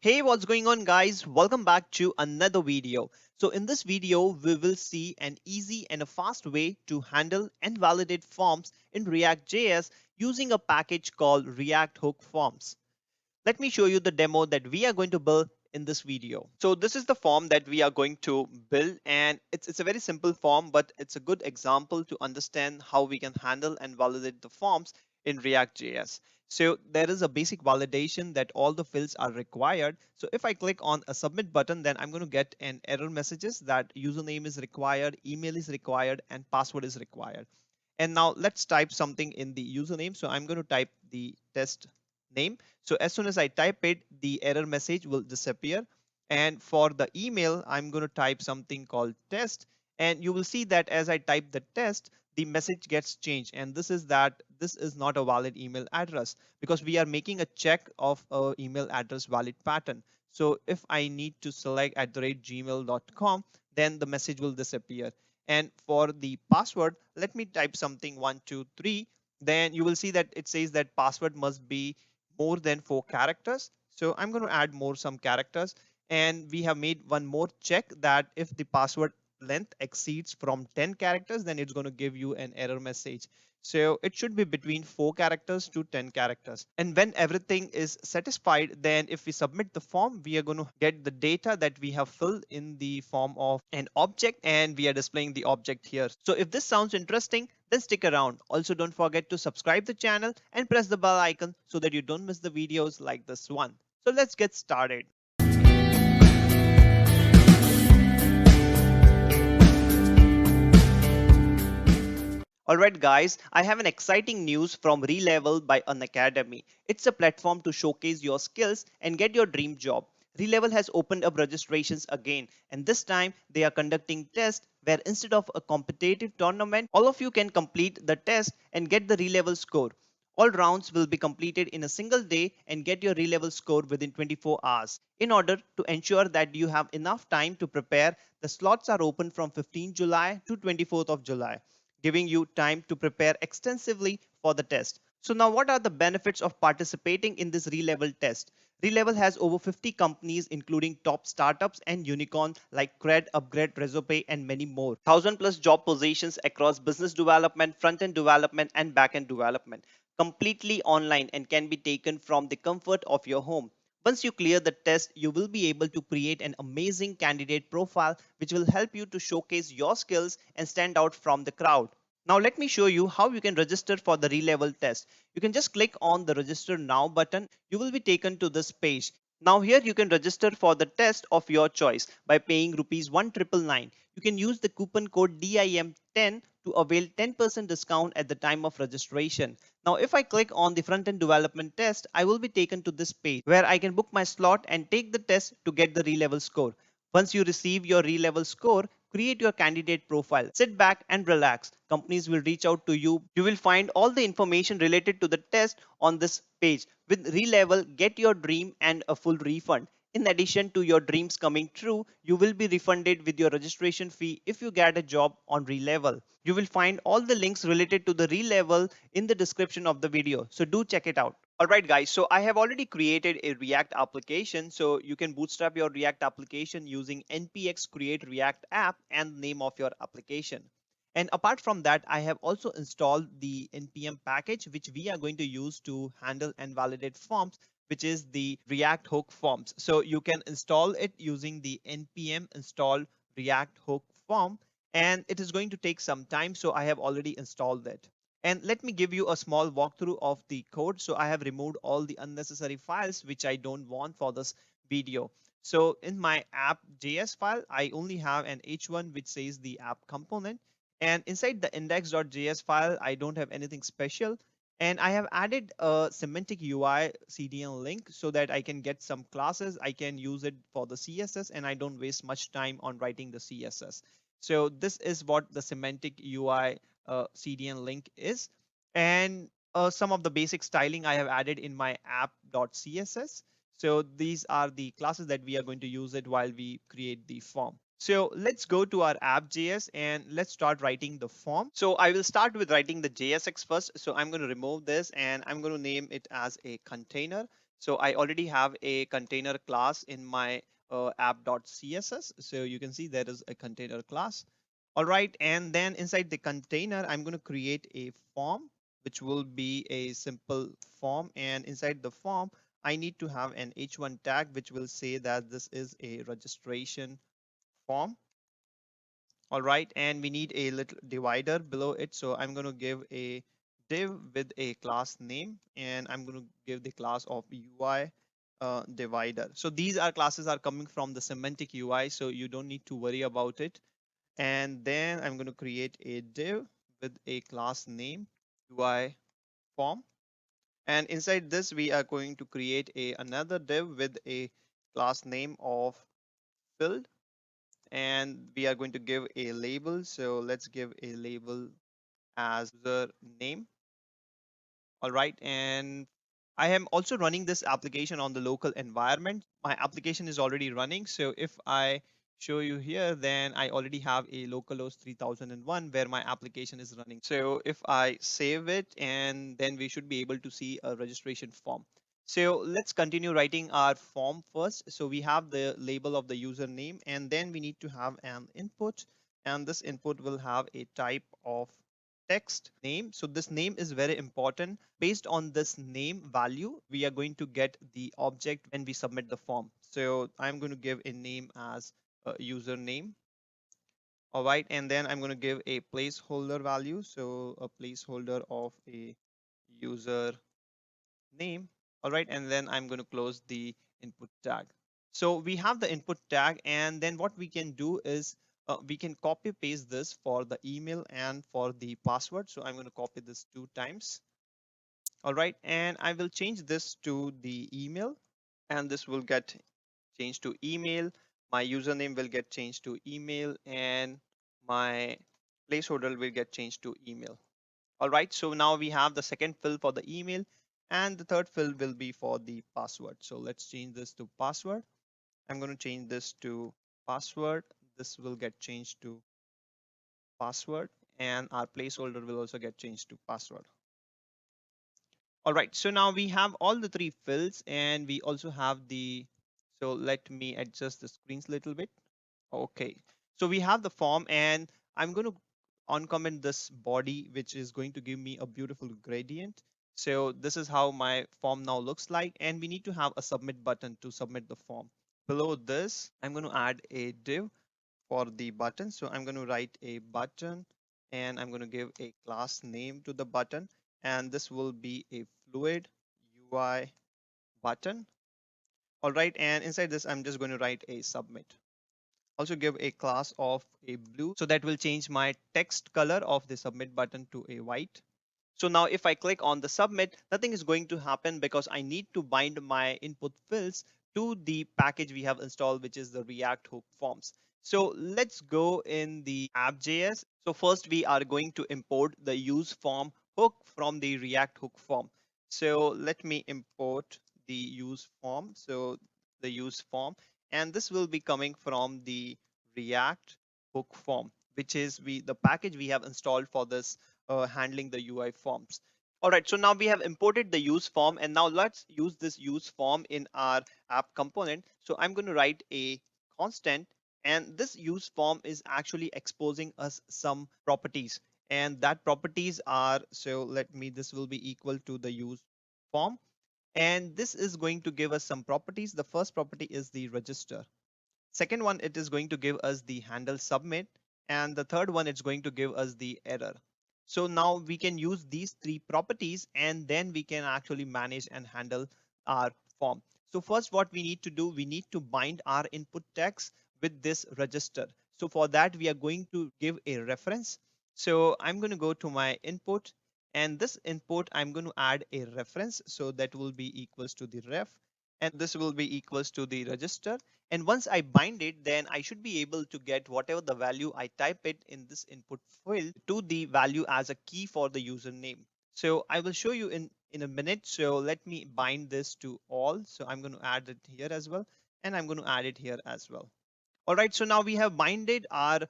Hey, what's going on guys? Welcome back to another video. So in this video, we will see an easy and a fast way to handle and validate forms in React.js using a package called React Hook Forms. Let me show you the demo that we are going to build in this video. So this is the form that we are going to build, and it's a very simple form, but it's a good example to understand how we can handle and validate the forms in React.js. So there is a basic validation that all the fields are required. So if I click on a submit button, then I'm going to get an error messages that username is required, email is required, and password is required. And now let's type something in the username. So I'm going to type the test name. So as soon as I type it, the error message will disappear. And for the email, I'm going to type something called test. And you will see that as I type the test, the message gets changed. And this is that this is not a valid email address because we are making a check of a email address valid pattern. So if I need to select @gmail.com, then the message will disappear. And for the password, let me type something 123. Then you will see that it says that password must be more than 4 characters. So I'm going to add some characters, and we have made one more check that if the password length exceeds from 10 characters, then it's going to give you an error message. So it should be between 4 characters to 10 characters. And when everything is satisfied, then if we submit the form, we are going to get the data that we have filled in the form of an object, and we are displaying the object here. So if this sounds interesting, then stick around. Also, don't forget to subscribe the channel and press the bell icon so that you don't miss the videos like this one. So let's get started. Alright guys, I have an exciting news from Relevel by Unacademy. It's a platform to showcase your skills and get your dream job. Relevel has opened up registrations again, and this time they are conducting tests where instead of a competitive tournament, all of you can complete the test and get the Relevel score. All rounds will be completed in a single day and get your Relevel score within 24 hours. In order to ensure that you have enough time to prepare, the slots are open from 15 July to 24th of July, giving you time to prepare extensively for the test. So now what are the benefits of participating in this Relevel test? Relevel has over 50 companies including top startups and unicorn like Cred, Upgrade, Rezopay and many more. 1000 plus job positions across business development, front-end development and back-end development. Completely online and can be taken from the comfort of your home. Once you clear the test, you will be able to create an amazing candidate profile which will help you to showcase your skills and stand out from the crowd. Now let me show you how you can register for the Relevel test. You can just click on the register now button. You will be taken to this page. Now here you can register for the test of your choice by paying rupees 1999. You can use the coupon code DIM10 to avail 10% discount at the time of registration. Now if I click on the front-end development test, I will be taken to this page where I can book my slot and take the test to get the Relevel score. Once you receive your Relevel score, create your candidate profile. Sit back and relax. Companies will reach out to you. You will find all the information related to the test on this page. With Relevel, get your dream and a full refund. In addition to your dreams coming true, you will be refunded with your registration fee if you get a job on Relevel. You will find all the links related to the Relevel in the description of the video, so do check it out. Alright guys, so I have already created a React application, so you can bootstrap your React application using npx create react app and the name of your application. And apart from that, I have also installed the npm package which we are going to use to handle and validate forms, which is the React Hook Forms. So you can install it using the npm install React Hook Form, and it is going to take some time, so I have already installed it. And let me give you a small walkthrough of the code. So I have removed all the unnecessary files which I don't want for this video. So in my app.js file, I only have an h1 which says the app component. And inside the index.js file, I don't have anything special. And I have added a semantic UI CDN link so that I can get some classes. I can use it for the CSS and I don't waste much time on writing the CSS. So this is what the semantic UI CDN link is. And some of the basic styling I have added in my app.css. So these are the classes that we are going to use it while we create the form. So let's go to our app.js and let's start writing the form. So I will start with writing the JSX first. So I'm going to remove this and I'm going to name it as a container. So I already have a container class in my app.css. So you can see there is a container class. All right. And then inside the container, I'm going to create a form, which will be a simple form. And inside the form, I need to have an h1 tag, which will say that this is a registration form. All right, and we need a little divider below it. So I'm going to give a div with a class name, and I'm going to give the class of UI divider. So these are classes are coming from the semantic UI, so you don't need to worry about it. And then I'm going to create a div with a class name UI form. And inside this, we are going to create another div with a class name of field, and we are going to give a label. So let's give a label as user name. All right. And I am also running this application on the local environment. My application is already running. So if I show you here, then I already have a localhost 3001 where my application is running. So if I save it, and then we should be able to see a registration form. So let's continue writing our form first. So we have the label of the username, and then we need to have an input, and this input will have a type of text name. So this name is very important. Based on this name value, we are going to get the object when we submit the form. So I'm going to give a name as a username. All right, and then I'm going to give a placeholder value. So a placeholder of a user name. All right, and then I'm going to close the input tag. So we have the input tag, and then what we can do is we can copy paste this for the email and for the password. So I'm going to copy this 2 times. All right, and I will change this to the email, and this will get changed to email. My username will get changed to email, and my placeholder will get changed to email. All right, so now we have the second field for the email, and the third field will be for the password. So let's change this to password. I'm going to change this to password. This will get changed to password, and our placeholder will also get changed to password. All right, so now we have all the three fields, and we also have so let me adjust the screens a little bit. Okay, so we have the form, and I'm going to uncomment this body, which is going to give me a beautiful gradient. So this is how my form now looks like, and we need to have a submit button to submit the form. Below this, I'm going to add a div for the button. So I'm going to write a button, and I'm going to give a class name to the button, and this will be a fluid UI button. All right, and inside this, I'm just going to write a submit. Also give a class of a blue, so that will change my text color of the submit button to a white. So now if I click on the submit, nothing is going to happen because I need to bind my input fields to the package we have installed, which is the React hook forms. So let's go in the app.js. So first we are going to import the use form hook from the React hook form. So let me import the use form. So the use form, and this will be coming from the React hook form, which is the package we have installed for this handling the UI forms. All right, so now we have imported the use form, and now let's use this use form in our app component. So I'm going to write a constant, and this use form is actually exposing us some properties, and that properties are, so let me, this will be equal to the use form, and this is going to give us some properties. The first property is the register. Second one, it is going to give us the handle submit. And the third one, it's going to give us the error. So now we can use these three properties, and then we can actually manage and handle our form. So first, what we need to do, we need to bind our input text with this register. So for that, we are going to give a reference. So I'm going to go to my input, and this input, I'm going to add a reference. So that will be equals to the ref, and this will be equals to the register. And once I bind it, then I should be able to get whatever the value I type it in this input field to the value as a key for the username. So I will show you in a minute. So let me bind this to all. So I'm going to add it here as well, and I'm going to add it here as well. All right, so now we have binded our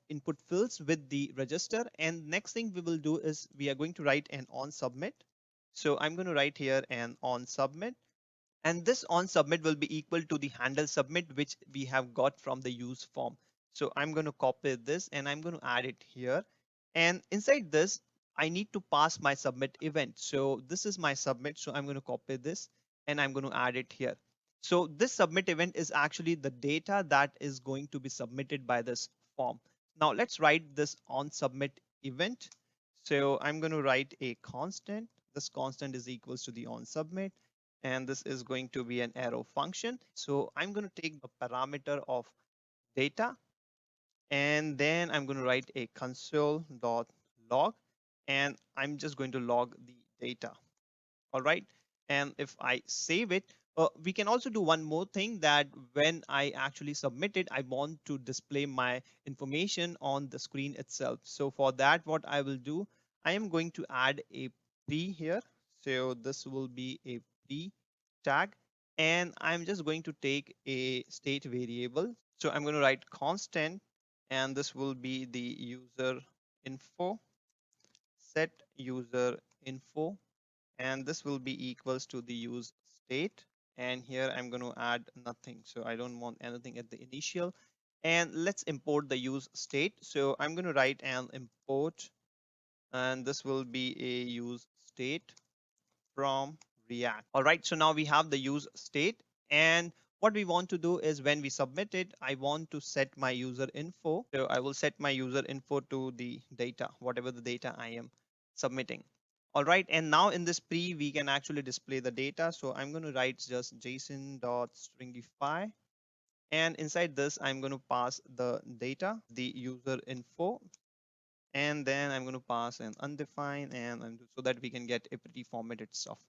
input fields with the register, and next thing we will do is we are going to write an on submit. So I'm going to write here an on submit, And this on submit will be equal to the handle submit, which we have got from the use form. So I'm going to copy this and I'm going to add it here. And inside this, I need to pass my submit event. So this is my submit. So I'm going to copy this and I'm going to add it here. So this submit event is actually the data that is going to be submitted by this form. Now let's write this on submit event. So I'm going to write a constant. This constant is equals to the on submit, and this is going to be an arrow function. So I'm going to take a parameter of data, and then I'm going to write a console.log, and I'm just going to log the data. All right. And if I save it, we can also do one more thing, that when I actually submit it, I want to display my information on the screen itself. So for that, what I will do, I am going to add a pre here. So this will be a pre tag, and I'm just going to take a state variable. So I'm going to write constant, and this will be the user info, set user info, and this will be equals to the use state. And here I'm going to add nothing, so I don't want anything at the initial. And let's import the use state. So I'm going to write an import, and this will be a use state from React. All right, so now we have the use state, and what we want to do is when we submit it, I want to set my user info. So I will set my user info to the data, whatever the data I am submitting. All right, and now in this pre, we can actually display the data. So I'm going to write just json.stringify, and inside this, I'm going to pass the data, the user info, and then I'm going to pass an undefined, and so that we can get a pretty formatted stuff.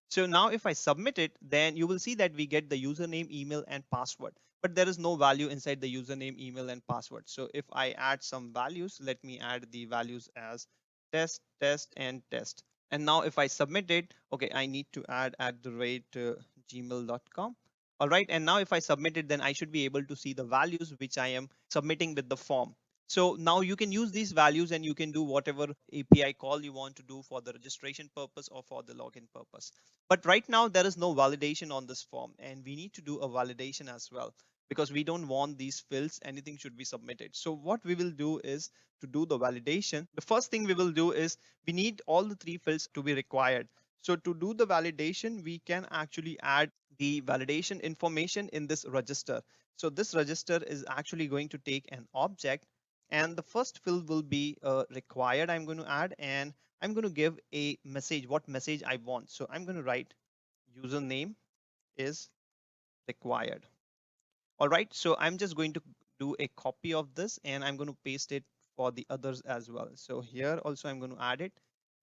So now if I submit it, then you will see that we get the username, email, and password, but there is no value inside the username, email, and password. So if I add some values, let me add the values as test, test, and test. And now if I submit it, okay, I need to add @gmail.com. All right, and now if I submit it, then I should be able to see the values which I am submitting with the form. So now you can use these values and you can do whatever API call you want to do for the registration purpose or for the login purpose. But right now there is no validation on this form, and we need to do a validation as well, because we don't want these fields, anything should be submitted. So what we will do is, to do the validation, the first thing we will do is we need all the three fields to be required. So to do the validation, we can actually add the validation information in this register. So this register is actually going to take an object, and the first field will be required I'm going to add, and I'm going to give a message, what message I want. So I'm going to write username is required. All right, so I'm just going to do a copy of this, and I'm going to paste it for the others as well. So here also I'm going to add it.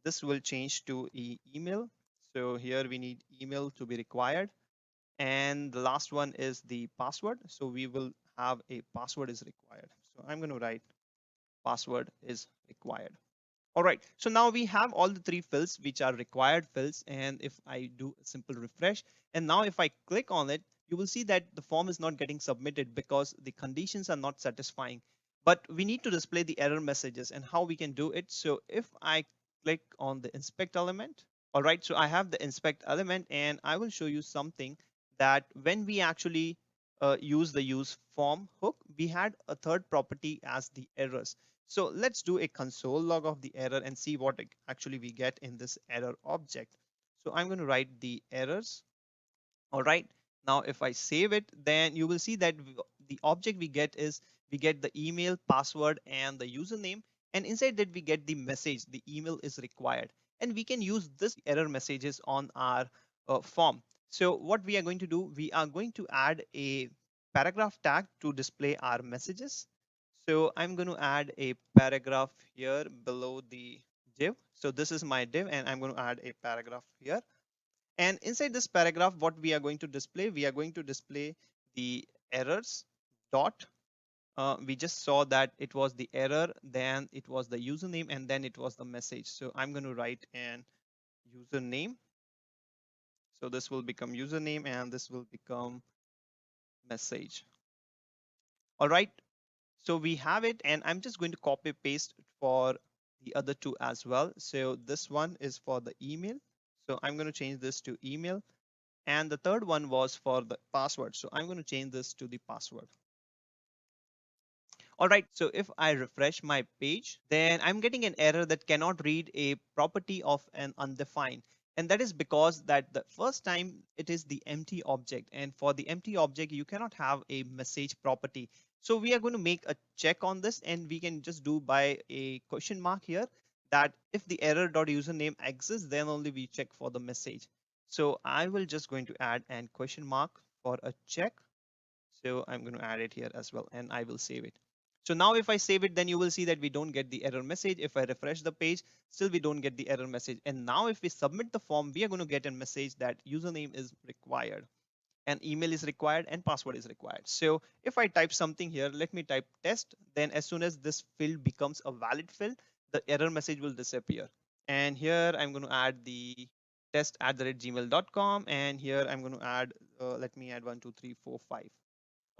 This will change to email. So here we need email to be required, and the last one is the password. So we will have a password is required. So I'm going to write password is required. All right, so now we have all the three fields which are required fields. And if I do a simple refresh, and now if I click on it, you will see that the form is not getting submitted because the conditions are not satisfying. But we need to display the error messages, and how we can do it. So if I click on the inspect element, all right, so I have the inspect element, and I will show you something, that when we actually use the use form hook, we had a third property as the errors. So let's do a console log of the error and see what actually we get in this error object. So I'm going to write the errors. All right. Now, if I save it, then you will see that the object we get is, we get the email, password, and the username. And inside that we get the message, the email is required. And we can use this error messages on our form. So what we are going to do, we are going to add a paragraph tag to display our messages. So I'm going to add a paragraph here below the div. So this is my div, and I'm going to add a paragraph here. And inside this paragraph, what we are going to display, we are going to display the errors dot. We just saw that it was the error, then it was the username, and then it was the message. So I'm going to write an username. So this will become username, and this will become message. All right. So we have it, and I'm just going to copy paste for the other two as well. So this one is for the email. So I'm going to change this to email. And the third one was for the password. So I'm going to change this to the password. All right, so if I refresh my page, then I'm getting an error that cannot read a property of an undefined. And that is because that the first time it is the empty object. And for the empty object, you cannot have a message property. So we are going to make a check on this, and we can just do by a question mark here that if the error.username exists, then only we check for the message. So I will just going to add an question mark for a check. So I'm going to add it here as well, and I will save it. So now if I save it, then you will see that we don't get the error message. If I refresh the page, still we don't get the error message. And now if we submit the form, we are going to get a message that username is required and email is required and password is required. So if I type something here, let me type test, then as soon as this field becomes a valid field, the error message will disappear. And here I'm going to add the test@gmail.com, and here I'm going to add, let me add 1, 2, 3, 4, 5.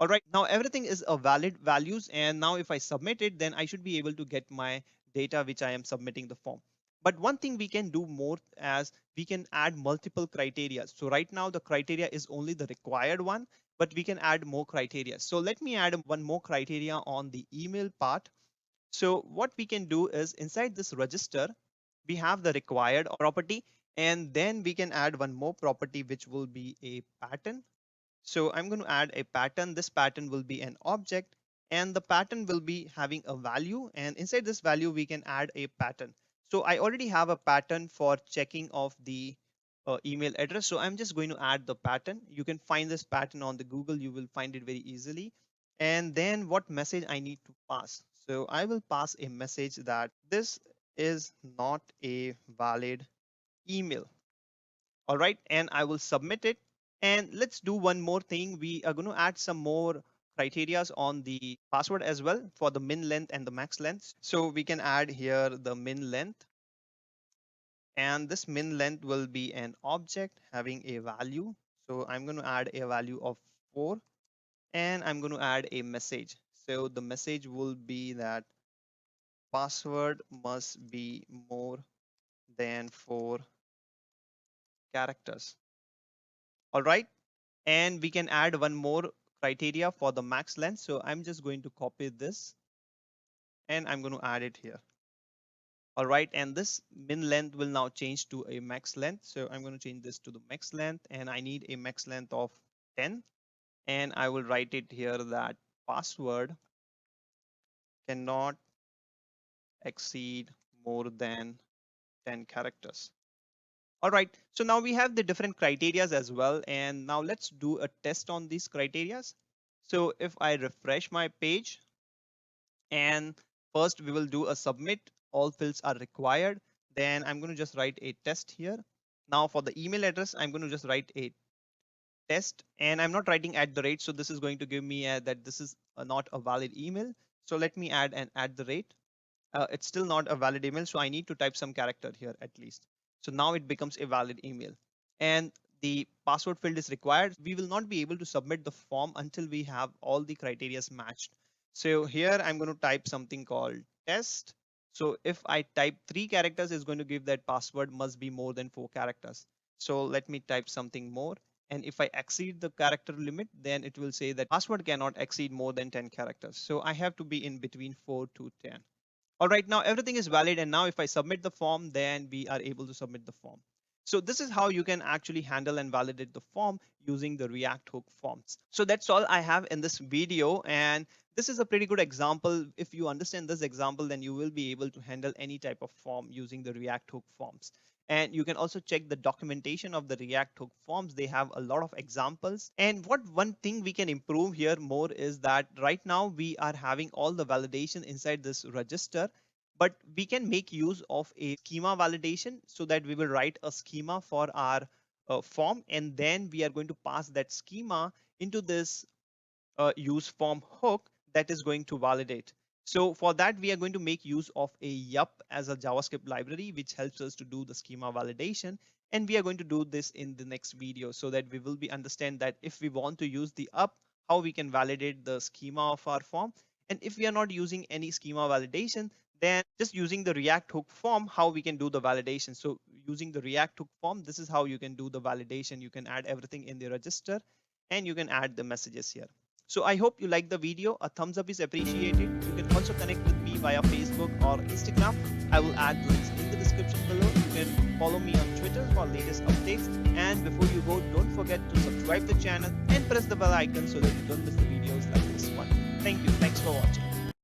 All right, now everything is a valid values. And now if I submit it, then I should be able to get my data which I am submitting the form. But one thing we can do more as we can add multiple criteria. So right now the criteria is only the required one, but we can add more criteria. So let me add one more criteria on the email part. So what we can do is inside this register, we have the required property, and then we can add one more property, which will be a pattern. So I'm going to add a pattern. This pattern will be an object, and the pattern will be having a value. And inside this value, we can add a pattern. So I already have a pattern for checking of the email address. So I'm just going to add the pattern. You can find this pattern on the Google. You will find it very easily. And then what message I need to pass. So I will pass a message that this is not a valid email. All right, and I will submit it. And let's do one more thing. We are going to add some more criterias on the password as well for the min length and the max length. So we can add here the min length, and this min length will be an object having a value. So I'm going to add a value of 4, and I'm going to add a message. So the message will be that password must be more than 4 characters. All right. And we can add one more criteria for the max length. So I'm just going to copy this, and I'm going to add it here. All right, and this min length will now change to a max length. So I'm going to change this to the max length, and I need a max length of 10. And I will write it here that password cannot exceed more than 10 characters. All right, so now we have the different criterias as well. And now let's do a test on these criterias. So if I refresh my page, and first we will do a submit, all fields are required. Then I'm going to just write a test here. Now for the email address, I'm going to just write a test, and I'm not writing at the rate. So this is going to give me that this is not a valid email. So let me add an at the rate. It's still not a valid email, so I need to type some character here at least. So now it becomes a valid email, and the password field is required. We will not be able to submit the form until we have all the criteria matched. So here I'm going to type something called test. So if I type 3 characters, it's going to give that password must be more than 4 characters. So let me type something more. And if I exceed the character limit, then it will say that password cannot exceed more than 10 characters. So I have to be in between 4 to 10. All right, now everything is valid. And now if I submit the form, then we are able to submit the form. So this is how you can actually handle and validate the form using the React Hook forms. So that's all I have in this video. And this is a pretty good example. If you understand this example, then you will be able to handle any type of form using the React Hook forms. And you can also check the documentation of the React Hook forms. They have a lot of examples. And what one thing we can improve here more is that right now we are having all the validation inside this register, but we can make use of a schema validation so that we will write a schema for our form, and then we are going to pass that schema into this use form hook that is going to validate. So for that, we are going to make use of a yup as a JavaScript library, which helps us to do the schema validation. And we are going to do this in the next video so that we will be understand that if we want to use the up, how we can validate the schema of our form. And if we are not using any schema validation, then just using the React Hook form, how we can do the validation. So using the React hook form, this is how you can do the validation. You can add everything in the register and you can add the messages here. So I hope you like the video. A thumbs up is appreciated. You can also connect with me via Facebook or Instagram. I will add links in the description below. You can follow me on Twitter for latest updates. And before you go, don't forget to subscribe the channel and press the bell icon so that you don't miss the videos like this one. Thank you. Thanks for watching.